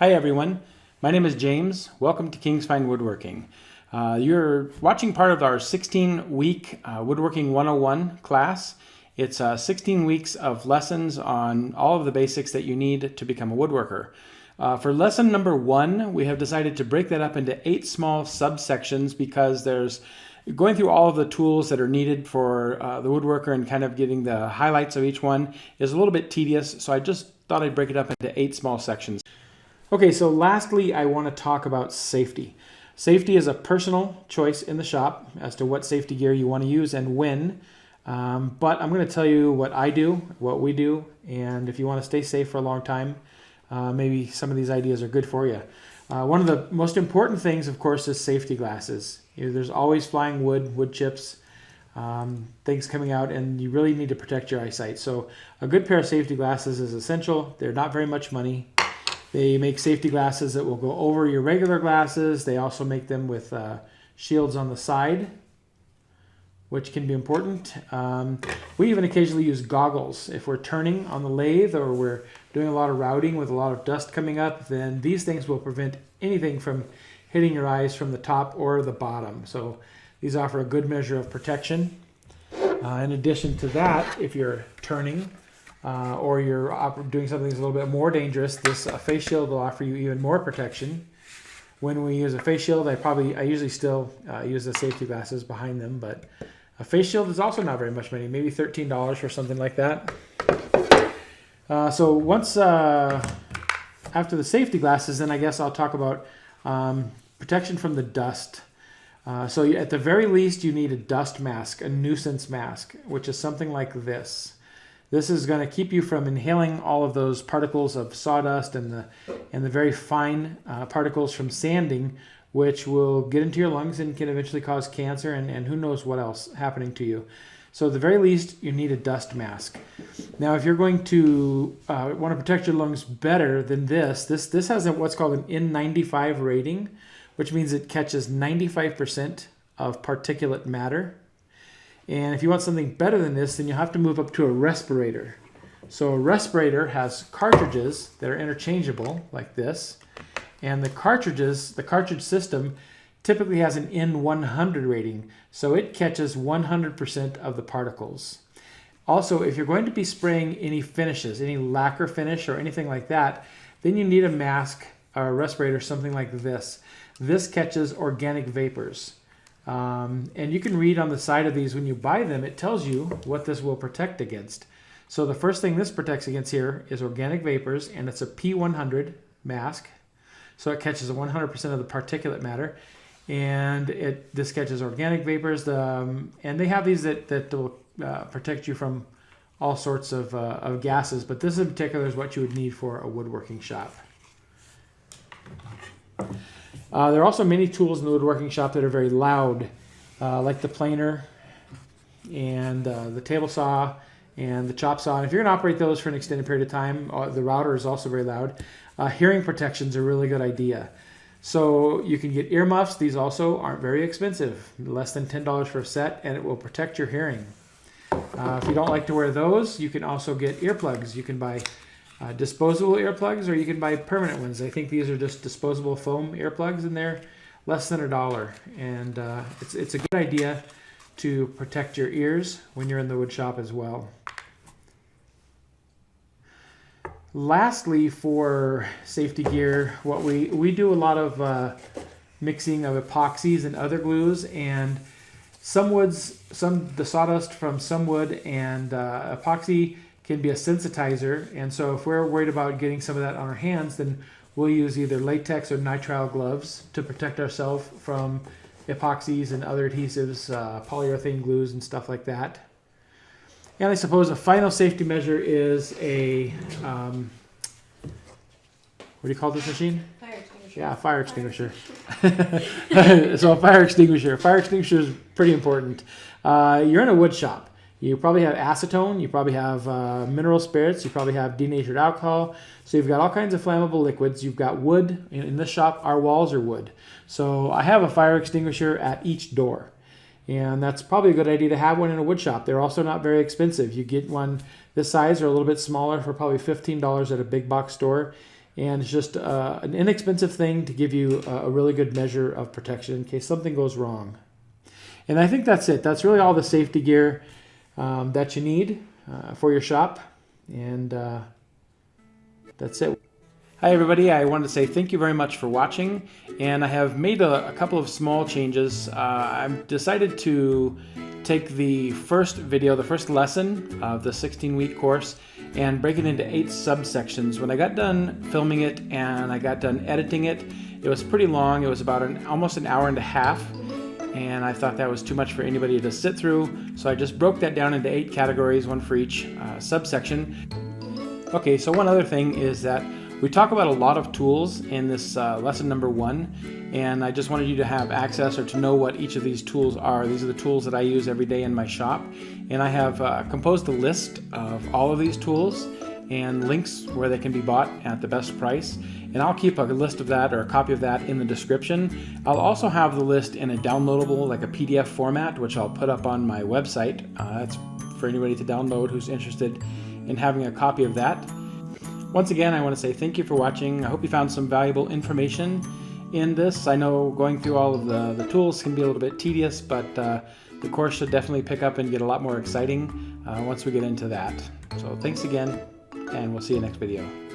Hi everyone, my name is James. Welcome to King's Fine Woodworking. You're watching part of our 16-week Woodworking 101 class. It's 16 weeks of lessons on all of the basics that you need to become a woodworker. For lesson number 1, we have decided to break that up into 8 small subsections because there's going through all of the tools that are needed for the woodworker and kind of getting the highlights of each one is a little bit tedious, so I just thought I'd break it up into 8 small sections. Okay, so lastly, I want to talk about safety. Safety is a personal choice in the shop as to what safety gear you want to use and when. But I'm going to tell you what I do, what we do, and if you want to stay safe for a long time, maybe some of these ideas are good for you. One of the most important things, of course, is safety glasses. There's always flying wood chips, things coming out, and you really need to protect your eyesight. So a good pair of safety glasses is essential. They're not very much money. They make safety glasses that will go over your regular glasses. They also make them with shields on the side, which can be important. We even occasionally use goggles. If we're turning on the lathe or we're doing a lot of routing with a lot of dust coming up, then these things will prevent anything from hitting your eyes from the top or the bottom. So these offer a good measure of protection. In addition to that, if you're turning, or you're doing something that's a little bit more dangerous, this face shield will offer you even more protection. When we use a face shield, I usually still use the safety glasses behind them, but a face shield is also not very much money, maybe $13 for something like that. So once after the safety glasses, then I guess I'll talk about protection from the dust. So at the very least, you need a dust mask, a nuisance mask, which is something like this. This is going to keep you from inhaling all of those particles of sawdust and the very fine particles from sanding, which will get into your lungs and can eventually cause cancer and who knows what else happening to you. So at the very least, you need a dust mask. Now, if you're going to want to protect your lungs better than this has what's called an N95 rating, which means it catches 95% of particulate matter. And if you want something better than this, then you'll have to move up to a respirator. So a respirator has cartridges that are interchangeable like this. And the cartridge system typically has an N100 rating. So it catches 100% of the particles. Also, if you're going to be spraying any finishes, any lacquer finish or anything like that, then you need a mask or a respirator, something like this. This catches organic vapors. And you can read on the side of these when you buy them, it tells you what this will protect against. So the first thing this protects against here is organic vapors, and it's a P100 mask. So it catches 100% of the particulate matter, and this catches organic vapors. And they have these that will protect you from all sorts of gases, but this in particular is what you would need for a woodworking shop. There are also many tools in the woodworking shop that are very loud, like the planer and the table saw and the chop saw. And if you're going to operate those for an extended period of time, the router is also very loud. Hearing protection is a really good idea. So you can get earmuffs. These also aren't very expensive, less than $10 for a set, and it will protect your hearing. If you don't like to wear those, you can also get earplugs. You can buy disposable earplugs, or you can buy permanent ones. I think these are just disposable foam earplugs, and they're less than $1. And it's a good idea to protect your ears when you're in the wood shop as well. Lastly, for safety gear, what we do a lot of mixing of epoxies and other glues, and the sawdust from some wood and epoxy can be a sensitizer, and so if we're worried about getting some of that on our hands, then we'll use either latex or nitrile gloves to protect ourselves from epoxies and other adhesives, polyurethane glues and stuff like that. And I suppose a final safety measure is a, what do you call this machine? Fire extinguisher. Yeah, fire extinguisher. So a fire extinguisher. Fire extinguisher is pretty important. You're in a wood shop. You probably have acetone, you probably have mineral spirits, you probably have denatured alcohol. So you've got all kinds of flammable liquids. You've got wood. In this shop, our walls are wood. So I have a fire extinguisher at each door. And that's probably a good idea to have one in a wood shop. They're also not very expensive. You get one this size or a little bit smaller for probably $15 at a big box store. And it's just an inexpensive thing to give you a really good measure of protection in case something goes wrong. And I think that's it. That's really all the safety gear that you need for your shop. And that's it. Hi everybody, I wanted to say thank you very much for watching, and I have made a couple of small changes. I've decided to take the first video, the first lesson of the 16-week course, and break it into 8 subsections. When I got done filming it and I got done editing it, it was pretty long. It was about almost an hour and a half, and I thought that was too much for anybody to sit through, so I just broke that down into 8 categories, one for each subsection. Okay, so one other thing is that we talk about a lot of tools in this lesson number 1, and I just wanted you to have access or to know what each of these tools are. These are the tools that I use every day in my shop, and I have composed a list of all of these tools and links where they can be bought at the best price. And I'll keep a list of that or a copy of that in the description. I'll also have the list in a downloadable, like a PDF format, which I'll put up on my website. That's for anybody to download who's interested in having a copy of that. Once again, I want to say thank you for watching. I hope you found some valuable information in this. I know going through all of the tools can be a little bit tedious, but the course should definitely pick up and get a lot more exciting once we get into that. So thanks again, and we'll see you next video.